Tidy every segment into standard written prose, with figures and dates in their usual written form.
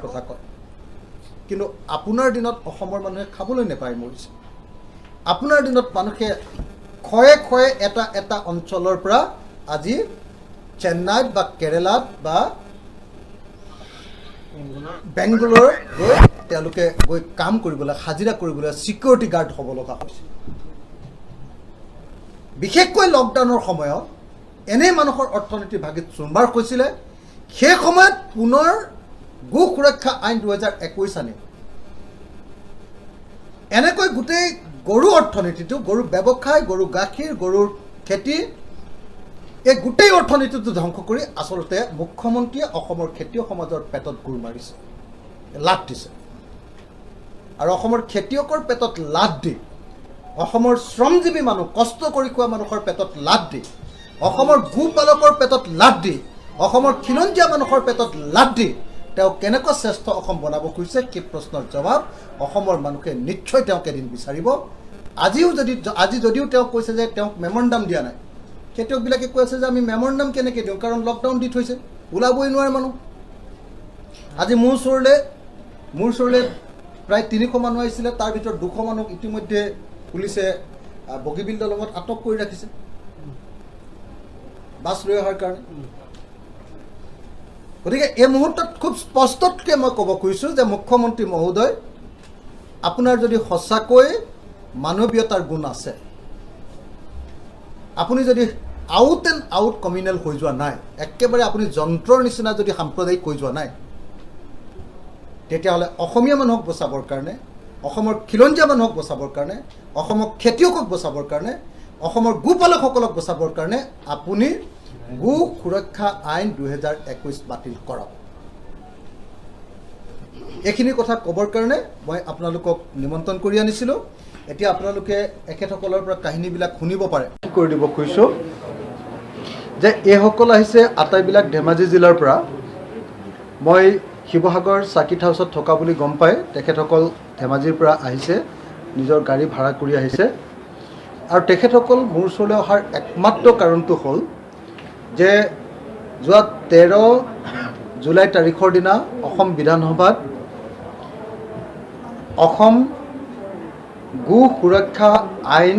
কথা কয় কিন্তু আপোনাৰ দিনত অসমৰ মানুহে খাবলৈ নাপায় মৰিছে আপোনাৰ দিনত মানুহে খয়ে খয়ে এটা এটা অঞ্চলৰ পৰা আজি চেন্নাইত বা কেৰেলাত বা বেংগলোৰ গৈ তেওঁলোকে গৈ কাম কৰিবলৈ হাজিৰা কৰিবলৈ সিকিউৰিটি গাৰ্ড হ'ব লগা হৈছে বিশেষকৈ লকডাউনৰ সময়ত এনে মানুহৰ অৰ্থনীতি ভাগিত চুৰমাৰ হৈছিলে সেই সময়ত পুনৰ গো সুৰক্ষা আইন 2021 আনে এনেকৈ গোটেই গৰু অৰ্থনীতিটো গৰু ব্যৱসায় গৰু গাখীৰ গৰুৰ খেতি এই গোটেই অৰ্থনীতিটো ধ্বংস কৰি আচলতে মুখ্যমন্ত্ৰীয়ে অসমৰ খেতিয়ক সমাজৰ পেটত গুৰ মাৰিছে লাট দিছে আৰু অসমৰ খেতিয়কৰ পেটত লাট দি অসমৰ শ্ৰমজীৱী মানুহ কষ্ট কৰি খোৱা মানুহৰ পেটত লাট দি অসমৰ গোপালকৰ পেটত লাট দি অসমৰ খিলঞ্জীয়া মানুহৰ পেটত লাট দি তেওঁ কেনেকৈ শ্ৰেষ্ঠ অসম বনাব খুজিছে সেই প্ৰশ্নৰ জবাব অসমৰ মানুহে নিশ্চয় তেওঁক এদিন বিচাৰিব আজি যদিও তেওঁ কৈছে যে তেওঁক মেমৰেণ্ডাম দিয়া নাই খেতিয়কবিলাকে কৈ আছে যে আমি মেমৰেণ্ডাম কেনেকৈ দিওঁ কাৰণ লকডাউন দি থৈছে ওলাবই নোৱাৰে মানুহ আজি মোৰ ওচৰলৈ প্ৰায় 300 মানুহ আহিছিলে তাৰ ভিতৰত 200 মানুহ ইতিমধ্যে পুলিচে বগীবিল দলঙত আটক কৰি ৰাখিছে বাছ লৈ অহাৰ কাৰণে গতিকে এই মুহূৰ্তত খুব স্পষ্টকৈ মই ক'ব খুজিছোঁ যে মুখ্যমন্ত্ৰী মহোদয় আপোনাৰ যদি সঁচাকৈ মানৱীয়তাৰ গুণ আছে আপুনি যদি আউট এণ্ড আউট কমিউনেল হৈ যোৱা নাই একেবাৰে আপুনি যন্ত্ৰৰ নিচিনা যদি সাম্প্ৰদায়িক হৈ যোৱা নাই তেতিয়াহ'লে অসমীয়া মানুহক বচাবৰ কাৰণে অসমৰ খিলঞ্জীয়া মানুহক বচাবৰ কাৰণে অসমৰ খেতিয়কক বচাবৰ কাৰণে অসমৰ গোপালকসকলক বচাবৰ কাৰণে আপুনি গো সুৰক্ষা আইন 2021 বাতিল কৰক এইখিনি কথা ক'বৰ কাৰণে মই আপোনালোকক নিমন্ত্ৰণ কৰি আনিছিলোঁ এতিয়া আপোনালোকে এখেতসকলৰ পৰা কাহিনীবিলাক শুনিব পাৰে কি কৰি দিব খুজিছোঁ যে এইসকল আহিছে আটাইবিলাক ধেমাজি জিলাৰ পৰা মই শিৱসাগৰ সাৰ্কিট হাউচত থকা বুলি গম পাই তেখেতসকল ধেমাজিৰ পৰা আহিছে নিজৰ গাড়ী ভাড়া কৰি আহিছে আৰু তেখেতসকল মোৰ ওচৰলৈ অহাৰ একমাত্ৰ কাৰণটো হ'ল যে যোৱা 13 জুলাই তাৰিখৰ দিনা অসম বিধানসভাত অসম গো সুৰক্ষা আইন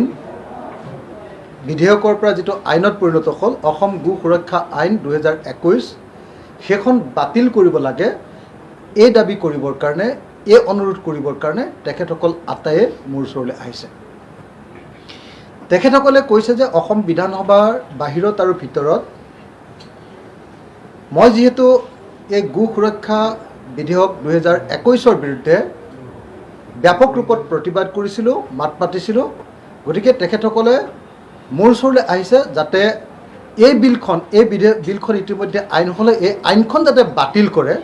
বিধেয়কৰ পৰা যিটো আইনত পৰিণত হ'ল অসম গো সুৰক্ষা আইন 2021 সেইখন বাতিল কৰিব লাগে এই দাবী কৰিবৰ কাৰণে এই অনুৰোধ কৰিবৰ কাৰণে তেখেতসকল আটাইয়ে মোৰ ওচৰলৈ আহিছে তেখেতসকলে কৈছে যে অসম বিধানসভাৰ বাহিৰত আৰু ভিতৰত মই যেহেতু এই গো সুৰক্ষা বিধেয়ক 2021ৰ বিৰুদ্ধে ব্যাপক ৰূপত প্ৰতিবাদ কৰিছিলোঁ মাত মাতিছিলোঁ গতিকে তেখেতসকলে মোৰ ওচৰলৈ আহিছে যাতে এই বিলখন ইতিমধ্যে আইন হ'লে এই আইনখন যাতে বাতিল কৰে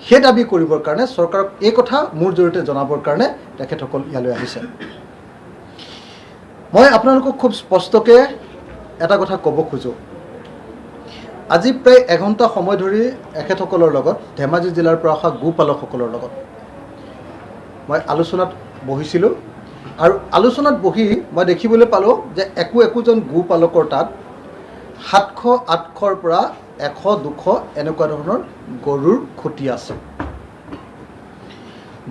সেই দাবী কৰিবৰ কাৰণে চৰকাৰক এই কথা মোৰ জৰিয়তে জনাবৰ কাৰণে তেখেতসকল ইয়ালৈ আহিছে মই আপোনালোকক খুব স্পষ্টকৈ এটা কথা ক'ব খোজোঁ আজি প্ৰায় এঘণ্টা সময় ধৰি এখেতসকলৰ লগত ধেমাজি জিলাৰ পৰা অহা গোপালকসকলৰ লগত মই আলোচনাত বহিছিলোঁ আৰু আলোচনাত বহি মই দেখিবলৈ পালোঁ যে একোজন গোপালকৰ তাত 700-800ৰ পৰা 100-200 এনেকুৱা ধৰণৰ গৰুৰ খুঁটি আছে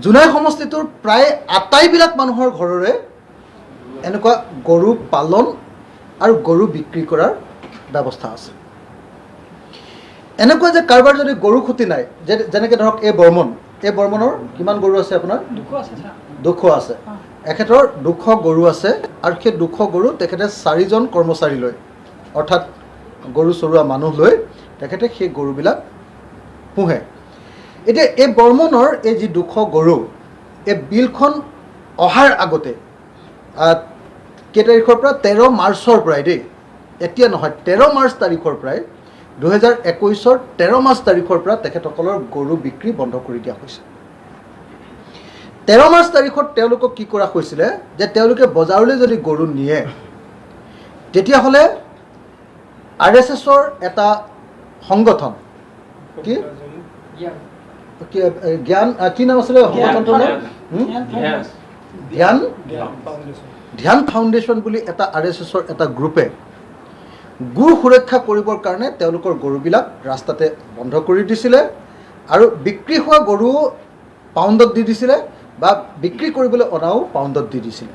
জোনাই সমষ্টিটোৰ প্ৰায় আটাইবিলাক মানুহৰ ঘৰৰে এনেকুৱা গৰু পালন আৰু গৰু বিক্ৰী কৰাৰ ব্যৱস্থা আছে এনেকুৱা যে কাৰোবাৰ যদি গৰু খুঁটি নাই যেনেকৈ ধৰক এই বৰ্মনৰ কিমান গৰু আছে আপোনাৰ 200 আছে এখেতৰ 200 গৰু আছে আৰু সেই 200 গৰু তেখেতে 4জন কৰ্মচাৰী লৈ অৰ্থাৎ গৰু চৰুৱা মানুহ লৈ তেখেতে সেই গৰুবিলাক পোহে এতিয়া এই বৰ্মনৰ এই যি 200 গৰু এই বিলখন অহাৰ আগতে কেই তাৰিখৰ পৰা 13 মাৰ্চৰ পৰাই দেই এতিয়া নহয় 13 মাৰ্চ তাৰিখৰ পৰাই 2021ৰ 13 মাৰ্চ তাৰিখৰ পৰা তেখেতসকলৰ গৰু বিক্ৰী বন্ধ কৰি দিয়া হৈছে 13 মাৰ্চ তাৰিখত তেওঁলোকক কি কৰা হৈছিলে যে তেওঁলোকে বজাৰলৈ যদি গৰু নিয়ে তেতিয়াহ'লে RSSৰ এটা সংগঠন কি জ্ঞান কি নাম আছিলে সংগঠনটোৰ ধ্যান ফাউণ্ডেশ্যন বুলি এটা RSSৰ এটা গ্ৰুপে গো সুৰক্ষা কৰিবৰ কাৰণে তেওঁলোকৰ গৰুবিলাক ৰাস্তাতে বন্ধ কৰি দিছিলে আৰু বিক্ৰী হোৱা গৰু পাউণ্ডত দি দিছিলে বা বিক্ৰী কৰিবলৈ অনাও পাউণ্ডত দি দিছিলে।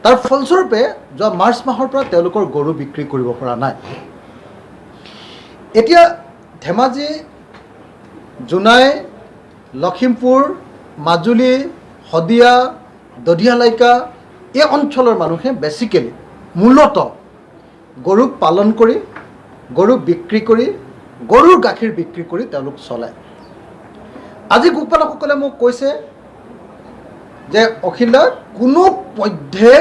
তাৰ ফলস্বৰূপে যোৱা মাৰ্চ মাহৰ পৰা তেওঁলোকৰ গৰু বিক্ৰী কৰিব পৰা নাই। এতিয়া ধেমাজি, জোনাই, লখিমপুৰ, মাজুলী, শদিয়া, দধিয়ালাইকা এই অঞ্চলৰ মানুহে বেছিকেলি মূলতঃ গৰুক পালন কৰি, গৰু বিক্ৰী কৰি, গৰুৰ গাখীৰ বিক্ৰী কৰি তেওঁলোক চলায়। আজি গোপালকসকলে মোক কৈছে যে অখিলা কোনো পধ্যে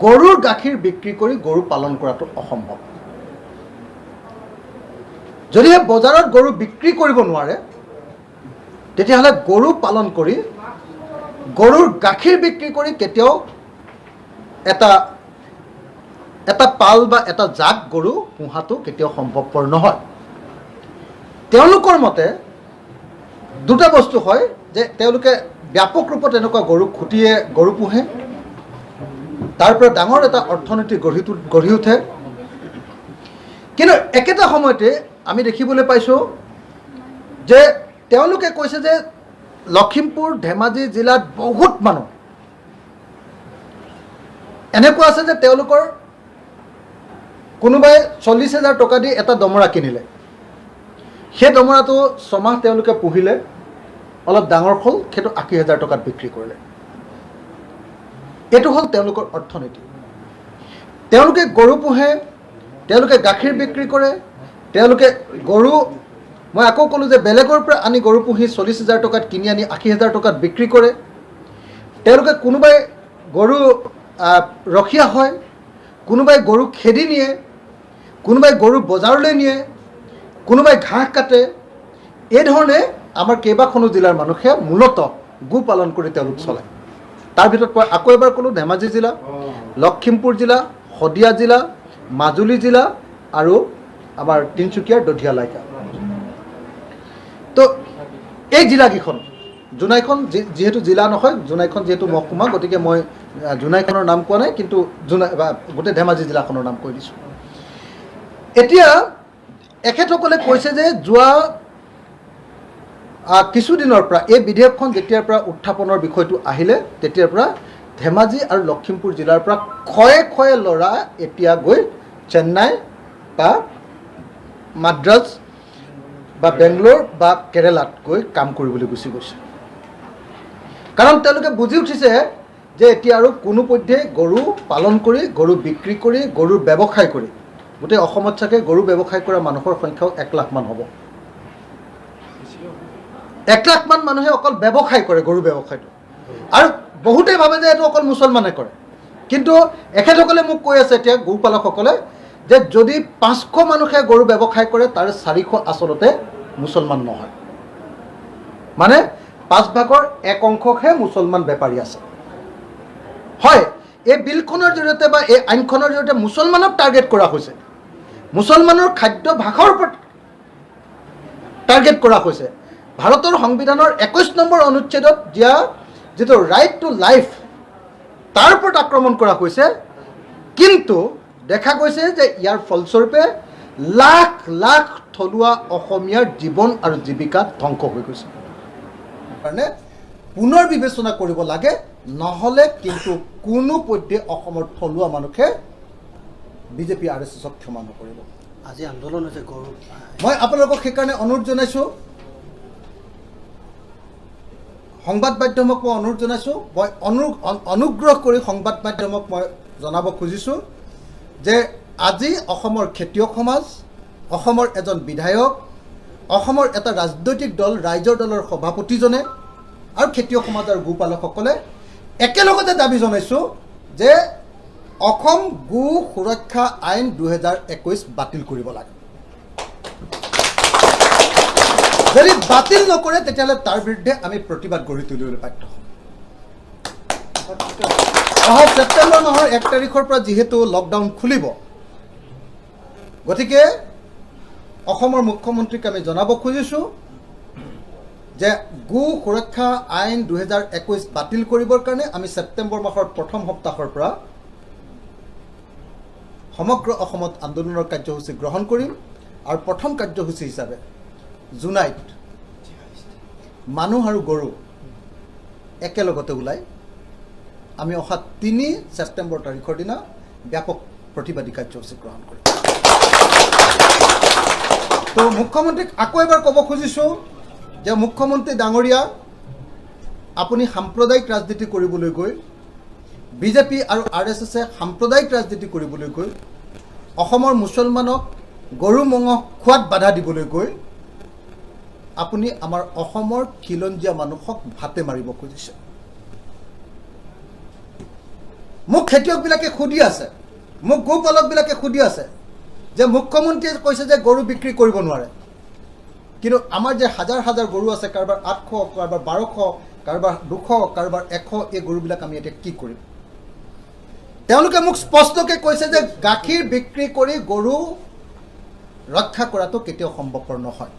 গৰুৰ গাখীৰ বিক্ৰী কৰি গৰু পালন কৰাটো অসম্ভৱ। যদিহে বজাৰত গৰু বিক্ৰী কৰিব নোৱাৰে তেতিয়াহ'লে গৰু পালন কৰি গৰুৰ গাখীৰ বিক্ৰী কৰি কেতিয়াও এটা পাল বা এটা জাক গৰু পোহাটো কেতিয়াও সম্ভৱপৰ নহয়। তেওঁলোকৰ মতে দুটা বস্তু হয় যে তেওঁলোকে ব্যাপক ৰূপত এনেকুৱা গৰু খুটিয়ে গৰু পোহে, তাৰ পৰা ডাঙৰ এটা অৰ্থনীতি গঢ়ি উঠে। কিন্তু একেটা সময়তে আমি দেখিবলৈ পাইছোঁ যে তেওঁলোকে কৈছে যে লখিমপুৰ, ধেমাজি জিলাত বহুত মানুহ এনেকুৱা আছে যে তেওঁলোকৰ কোনোবাই 40,000 টকা দি এটা দমৰা কিনিলে, সেই দমৰাটো ছমাহ তেওঁলোকে পুহিলে, অলপ ডাঙৰ হ'ল, সেইটো 80,000 টকাত বিক্ৰী কৰিলে। এইটো হ'ল তেওঁলোকৰ অৰ্থনীতি। তেওঁলোকে গৰু পোহে, তেওঁলোকে গাখীৰ বিক্ৰী কৰে, তেওঁলোকে গৰু, মই আকৌ ক'লোঁ যে বেলেগৰ পৰা আনি গৰু পুহি 40,000 টকাত কিনি আনি 80,000 টকাত বিক্ৰী কৰে। তেওঁলোকে কোনোবাই গৰু ৰখীয়া হয়, কোনোবাই গৰু খেদি নিয়ে, কোনোবাই গৰু বজাৰলৈ নিয়ে, কোনোবাই ঘাঁহ কাটে। এই ধৰণে আমাৰ কেইবাখনো জিলাৰ মানুহে মূলতঃ গো পালন কৰি তেওঁলোক চলায়। তাৰ ভিতৰত মই আকৌ এবাৰ ক'লোঁ ধেমাজি জিলা, লখিমপুৰ জিলা, শদিয়া জিলা, মাজুলী জিলা আৰু আমাৰ তিনিচুকীয়াৰ দধিয়ালাইকা। তো এই জিলাকেইখন, জোনাইখন যিহেতু জিলা নহয়, জোনাইখন যিহেতু মহকুমা, গতিকে মই জোনাইখনৰ নাম কোৱা নাই, কিন্তু গোটেই ধেমাজি জিলাখনৰ নাম কৈ দিছোঁ। এতিয়া এখেতসকলে কৈছে যে যোৱা কিছুদিনৰ পৰা এই বিধেয়কখন যেতিয়াৰ পৰা উত্থাপনৰ বিষয়টো আহিলে তেতিয়াৰ পৰা ধেমাজি আৰু লখিমপুৰ জিলাৰ পৰা খয়ে খয়ে ল'ৰা এতিয়া গৈ চেন্নাই বা মাদ্ৰাজ বা বেংগলোৰ বা কেৰেলাত গৈ কাম কৰিবলৈ গুচি গৈছে। কাৰণ তেওঁলোকে বুজি উঠিছে যে এতিয়া আৰু কোনোপধ্যে গৰু পালন কৰি, গৰু বিক্ৰী কৰি, গৰুৰ ব্যৱসায় কৰি, গোটেই অসমত চাগে গৰু ব্যৱসায় কৰা মানুহৰ সংখ্যাও 1 লাখ মান হ'ব। 1 লাখ মান মানুহে অকল ব্যৱসায় কৰে, গৰু ব্যৱসায়টো। আৰু বহুতেই ভাবে যে এইটো অকল মুছলমানে কৰে, কিন্তু এখেতসকলে মোক কৈ আছে এতিয়া গৰুপালকসকলে যে যদি 500 মানুহে গৰু ব্যৱসায় কৰে তাৰে 400 আচলতে মুছলমান নহয়, মানে 5 ভাগৰ 1 অংশহে মুছলমান বেপাৰী আছে। হয়, এই বিলখনৰ জৰিয়তে বা এই আইনখনৰ জৰিয়তে মুছলমানক টাৰ্গেট কৰা হৈছে, মুছলমানৰ খাদ্যভাসৰ ওপৰত টাৰ্গেট কৰা হৈছে। ভাৰতৰ সংবিধানৰ 21 নম্বৰ অনুচ্ছেদত দিয়া যিটো ৰাইট টু লাইফ, তাৰ ওপৰত আক্ৰমণ কৰা হৈছে। কিন্তু দেখা গৈছে যে ইয়াৰ ফলস্বৰূপে লাখ লাখ থলুৱা অসমীয়াৰ জীৱন আৰু জীৱিকা ধ্বংস হৈ গৈছে। কাৰণে পুনৰ বিবেচনা কৰিব লাগে, নহ'লে কিন্তু কোনোপধ্যে অসমৰ থলুৱা মানুহে বিজেপি RSSক ক্ষমা নকৰিব। আজি আন্দোলন হৈছে গৰু, মই আপোনালোকক সেইকাৰণে অনুৰোধ জনাইছোঁ, সংবাদ মাধ্যমক মই অনুৰোধ জনাইছোঁ, মই অনুগ্ৰহ কৰি সংবাদ মাধ্যমক মই জনাব খুজিছোঁ যে আজি অসমৰ খেতিয়ক সমাজ, অসমৰ এজন বিধায়ক, অসমৰ এটা ৰাজনৈতিক দল, ৰাইজৰ দলৰ সভাপতিজনে আৰু খেতিয়ক সমাজ আৰু গোপালকসকলে একেলগতে দাবী জনাইছোঁ যে অসম গো সুৰক্ষা আইন 2021 বাতিল কৰিব লাগে। যদি বাতিল নকৰে তেতিয়াহ'লে তাৰ বিৰুদ্ধে আমি প্ৰতিবাদ গঢ়ি তুলিবলৈ বাধ্য হ'ম। অহা ছেপ্টেম্বৰ মাহৰ 1 তাৰিখৰ পৰা যিহেতু লকডাউন খুলিব, গতিকে অসমৰ মুখ্যমন্ত্ৰীক আমি জনাব খুজিছোঁ যে গো সুৰক্ষা আইন 2021 বাতিল কৰিবৰ কাৰণে আমি ছেপ্টেম্বৰ মাহৰ প্ৰথম সপ্তাহৰ পৰা সমগ্ৰ অসমত আন্দোলনৰ কাৰ্যসূচী গ্ৰহণ কৰিম। আৰু প্ৰথম কাৰ্যসূচী হিচাপে জুনাইত মানুহ আৰু গৰু একেলগতে ওলাই আমি অহা 3 ছেপ্টেম্বৰ তাৰিখৰ দিনা ব্যাপক প্ৰতিবাদী কাৰ্যসূচী গ্ৰহণ কৰিম। তো মুখ্যমন্ত্ৰীক আকৌ এবাৰ ক'ব খুজিছোঁ যে মুখ্যমন্ত্ৰী ডাঙৰীয়া, আপুনি সাম্প্ৰদায়িক ৰাজনীতি কৰিবলৈ গৈ বিজেপি আৰু RSSে সাম্প্ৰদায়িক ৰাজনীতি কৰিবলৈ গৈ অসমৰ মুছলমানক গৰু মঙহ খোৱাত বাধা দিবলৈ গৈ আপুনি আমাৰ অসমৰ খিলঞ্জীয়া মানুহক ভাতে মাৰিব খুজিছে। মোক খেতিয়কবিলাকে সুধি আছে, মোক গোপালকবিলাকে সুধি আছে যে মুখ্যমন্ত্ৰীয়ে কৈছে যে গৰু বিক্ৰী কৰিব নোৱাৰে, কিন্তু আমাৰ যে হাজাৰ হাজাৰ গৰু আছে, কাৰোবাৰ 800, কাৰোবাৰ 1200, কাৰোবাৰ 200, কাৰোবাৰ 100, এই গৰুবিলাক আমি এতিয়া কি কৰিম? তেওঁলোকে মোক স্পষ্টকৈ কৈছে যে গাখীৰ বিক্ৰী কৰি গৰু ৰক্ষা কৰাটো কেতিয়াও সম্ভৱপৰ নহয়।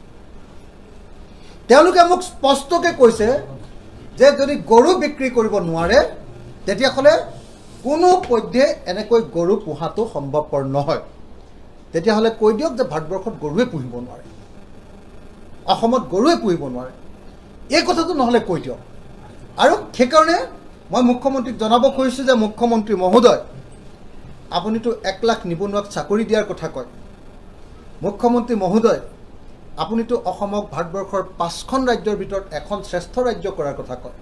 তেওঁলোকে মোক স্পষ্টকৈ কৈছে যে যদি গৰু বিক্ৰী কৰিব নোৱাৰে তেতিয়াহ'লে কোনো পধ্যে এনেকৈ গৰু পোহাটো সম্ভৱপৰ নহয়। তেতিয়াহ'লে কৈ দিয়ক যে ভাৰতবৰ্ষত গৰুৱে পুহিব নোৱাৰে, অসমত গৰুৱে পুহিব নোৱাৰে, এই কথাটো নহ'লে কৈ দিয়ক। আৰু সেইকাৰণে মই মুখ্যমন্ত্ৰীক জনাব খুজিছোঁ যে মুখ্যমন্ত্ৰী মহোদয়, আপুনিতো 1 লাখ নিবনুৱাক চাকৰি দিয়াৰ কথা কয়। মুখ্যমন্ত্ৰী মহোদয়, আপুনিতো অসমক ভাৰতবৰ্ষৰ 5খন ৰাজ্যৰ ভিতৰত এখন শ্ৰেষ্ঠ ৰাজ্য কৰাৰ কথা কয়,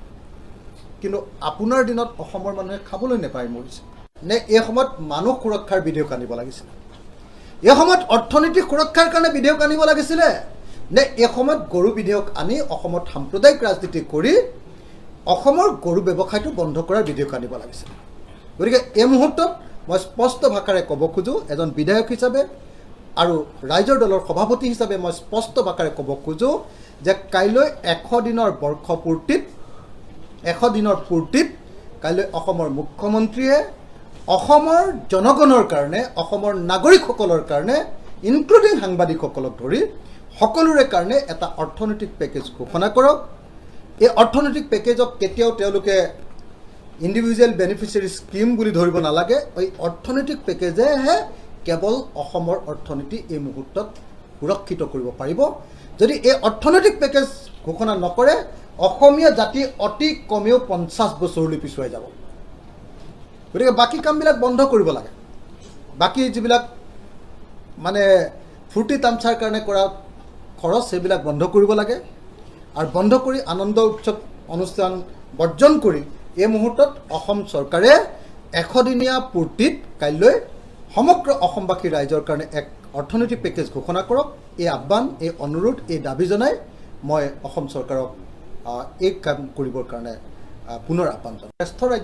কিন্তু আপোনাৰ দিনত অসমৰ মানুহে খাবলৈ নাপাই মৰিছে। নে এই সময়ত মানুহ সুৰক্ষাৰ বিধেয়ক আনিব লাগিছিলে? এই সময়ত অৰ্থনৈতিক সুৰক্ষাৰ কাৰণে বিধেয়ক আনিব লাগিছিলে? নে এই সময়ত গৰু বিধেয়ক আনি অসমত সাম্প্ৰদায়িক ৰাজনীতি কৰি অসমৰ গৰু ব্যৱসায়টো বন্ধ কৰাৰ বিধেয়ক আনিব লাগিছিলে? গতিকে এই মুহূৰ্তত মই স্পষ্ট ভাষাৰে ক'ব খোজোঁ, এজন বিধায়ক হিচাপে আৰু ৰাইজৰ দলৰ সভাপতি হিচাপে মই স্পষ্ট ভাষাৰে ক'ব খোজোঁ যে কাইলৈ 100 দিনৰ বৰ্ষপূৰ্তিত, 100 দিনৰ পূৰ্তিত কাইলৈ অসমৰ মুখ্যমন্ত্ৰীয়ে অসমৰ জনগণৰ কাৰণে, অসমৰ নাগৰিকসকলৰ কাৰণে, ইনক্লুডিং সাংবাদিকসকলক ধৰি সকলোৰে কাৰণে এটা অৰ্থনৈতিক পেকেজ ঘোষণা কৰক। এই অৰ্থনৈতিক পেকেজক কেতিয়াও তেওঁলোকে ইণ্ডিভিজুৱেল বেনিফিচিয়াৰী স্কিম বুলি ধৰিব নালাগে। এই অৰ্থনৈতিক পেকেজেহে কেৱল অসমৰ অৰ্থনীতি এই মুহূৰ্তত সুৰক্ষিত কৰিব পাৰিব। যদি এই অৰ্থনৈতিক পেকেজ ঘোষণা নকৰে অসমীয়া জাতি অতি কমেও 50 বছৰলৈ পিছুৱাই যাব। গতিকে বাকী কামবিলাক বন্ধ কৰিব লাগে। বাকী যিবিলাক মানে ফূৰ্তি তামচাৰ কাৰণে কৰা খৰচ সেইবিলাক বন্ধ কৰিব লাগে, আৰু বন্ধ কৰি আনন্দ উৎসৱ অনুষ্ঠান বৰ্জন কৰি এই মুহূৰ্তত অসম চৰকাৰে 100 দিনীয়া পূৰ্তিত কাইলৈ সমগ্ৰ অসমবাসী ৰাইজৰ কাৰণে এক অৰ্থনৈতিক পেকেজ ঘোষণা কৰক। এই আহ্বান, এই অনুৰোধ, এই দাবী জনাই মই অসম চৰকাৰক এই কাম কৰিবৰ কাৰণে পুনৰ আহ্বান জনাওঁ। শ্ৰেষ্ঠ ৰাজ্য